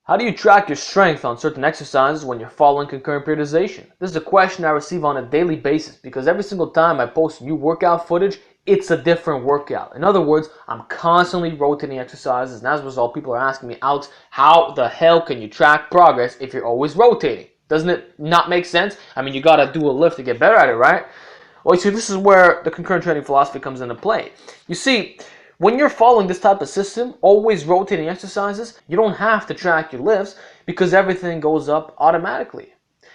How do you track your strength on certain exercises when you're following concurrent periodization? This is a question I receive on a daily basis because every single time I post new workout footage, it's a different workout. In other words, I'm constantly rotating exercises, and as a result, people are asking me, Alex, how the hell can you track progress if you're always rotating? Doesn't it not make sense? I mean, you gotta do a lift to get better at it, right? Well, you see, this is where the concurrent training philosophy comes into play. You see, when you're following this type of system, always rotating exercises, you don't have to track your lifts because everything goes up automatically.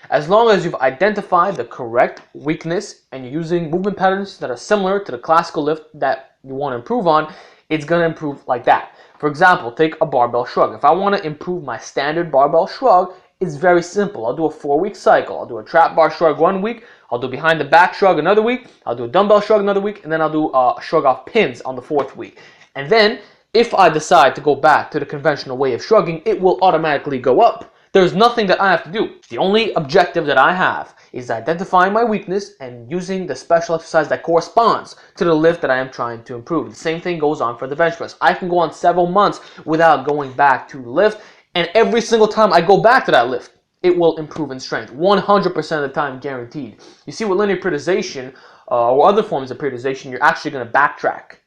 As long as you've identified the correct weakness and you're using movement patterns that are similar to the classical lift that you want to improve on, it's going to improve like that. For example, take a barbell shrug. If I want to improve my standard barbell shrug, it's very simple. I'll do a 4-week cycle. I'll do a trap bar shrug 1 week. I'll do behind the back shrug another week. I'll do a dumbbell shrug another week. And then I'll do a shrug off pins on the 4th week. And then if I decide to go back to the conventional way of shrugging, it will automatically go up. There's nothing that I have to do. The only objective that I have is identifying my weakness and using the special exercise that corresponds to the lift that I am trying to improve. The same thing goes on for the bench press. I can go on several months without going back to the lift, and every single time I go back to that lift, it will improve in strength. 100% of the time, guaranteed. You see, with linear periodization or other forms of periodization, you're actually going to backtrack.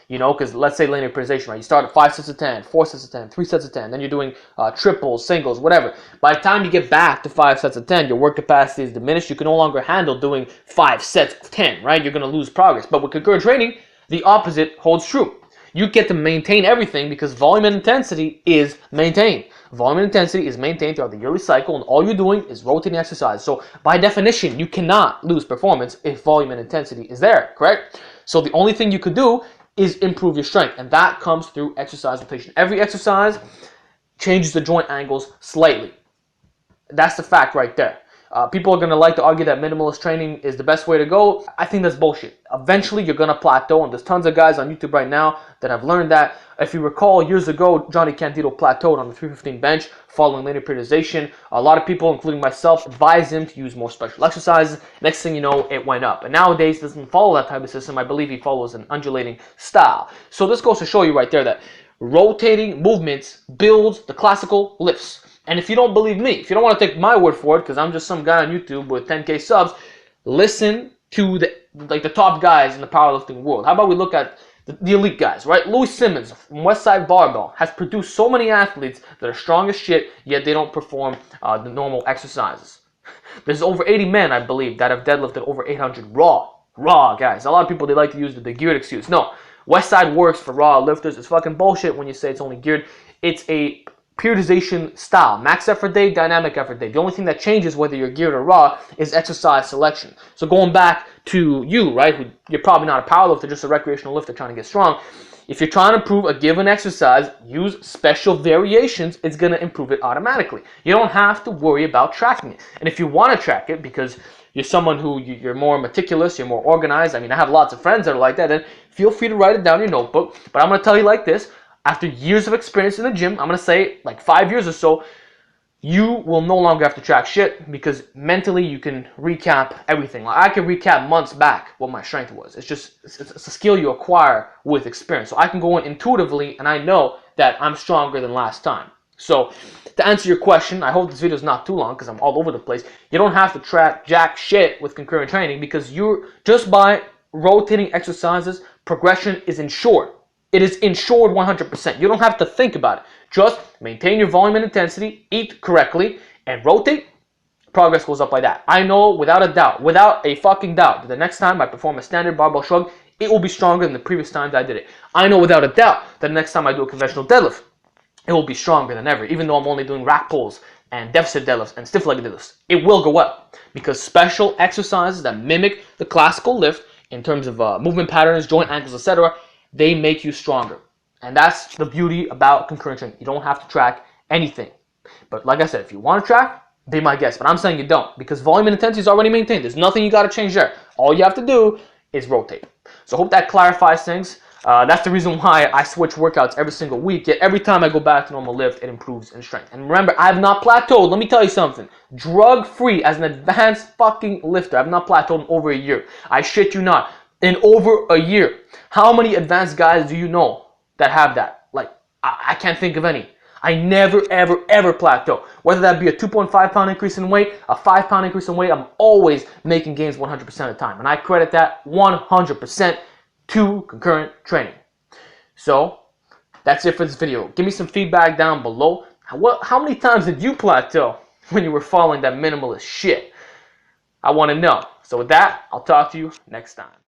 You know, because let's say linear periodization, right? You start at 5 sets of 10, 4 sets of 10, 3 sets of 10. Then you're doing triples, singles, whatever. By the time you get back to 5 sets of 10, your work capacity is diminished. You can no longer handle doing 5 sets of 10, right? You're going to lose progress. But with concurrent training, the opposite holds true. You get to maintain everything because volume and intensity is maintained. Volume and intensity is maintained throughout the yearly cycle, and all you're doing is rotating exercise. So by definition, you cannot lose performance if volume and intensity is there, correct? So the only thing you could do is improve your strength, and that comes through exercise rotation. Every exercise changes the joint angles slightly. That's the fact right there. People are going to like to argue that minimalist training is the best way to go. I think that's bullshit. Eventually, you're going to plateau, and there's tons of guys on YouTube right now that have learned that. If you recall, years ago, Johnny Candido plateaued on the 315 bench following linear periodization. A lot of people, including myself, advised him to use more special exercises. Next thing you know, it went up. And nowadays, he doesn't follow that type of system. I believe he follows an undulating style. So this goes to show you right there that rotating movements builds the classical lifts. And if you don't believe me, if you don't want to take my word for it, because I'm just some guy on YouTube with 10K subs, listen to the top guys in the powerlifting world. How about we look at the elite guys, right? Louis Simmons from Westside Barbell has produced so many athletes that are strong as shit, yet they don't perform the normal exercises. There's over 80 men, I believe, that have deadlifted over 800 raw. Raw, guys. A lot of people, they like to use the geared excuse. No, Westside works for raw lifters. It's fucking bullshit when you say it's only geared. It's a periodization style. Max effort day, dynamic effort day. The only thing that changes whether you're geared or raw is exercise selection. So going back to you, right, you're probably not a power lifter, just a recreational lifter trying to get strong. If you're trying to improve a given exercise, use special variations. It's going to improve it automatically. You don't have to worry about tracking it. And if you want to track it because you're someone who you're more meticulous, you're more organized. I mean, I have lots of friends that are like that. And feel free to write it down in your notebook. But I'm going to tell you like this. After years of experience in the gym, I'm going to say like 5 years or so, you will no longer have to track shit because mentally you can recap everything. Like I can recap months back what my strength was. It's a skill you acquire with experience. So I can go in intuitively and I know that I'm stronger than last time. So to answer your question, I hope this video is not too long because I'm all over the place. You don't have to track jack shit with concurrent training because you're just by rotating exercises, progression is ensured. It is ensured 100%. You don't have to think about it. Just maintain your volume and intensity, eat correctly, and rotate. Progress goes up like that. I know without a doubt, without a fucking doubt, that the next time I perform a standard barbell shrug, it will be stronger than the previous times I did it. I know without a doubt that the next time I do a conventional deadlift, it will be stronger than ever, even though I'm only doing rack pulls and deficit deadlifts and stiff leg deadlifts. It will go up because special exercises that mimic the classical lift in terms of movement patterns, joint angles, etc., they make you stronger. And that's the beauty about concurrent training. You don't have to track anything. But like I said, if you want to track, be my guest. But I'm saying you don't because volume and intensity is already maintained. There's nothing you got to change there. All you have to do is rotate. So I hope that clarifies things. That's the reason why I switch workouts every single week. Yet every time I go back to normal lift, it improves in strength. And remember, I have not plateaued. Let me tell you something. Drug-free as an advanced fucking lifter. I have not plateaued in over a year. I shit you not. In over a year. How many advanced guys do you know that have that? Like, I can't think of any. I never, ever, ever plateau. Whether that be a 2.5 pound increase in weight, a 5 pound increase in weight, I'm always making gains 100% of the time. And I credit that 100% to concurrent training. So that's it for this video. Give me some feedback down below. How many times did you plateau when you were following that minimalist shit? I want to know. So with that, I'll talk to you next time.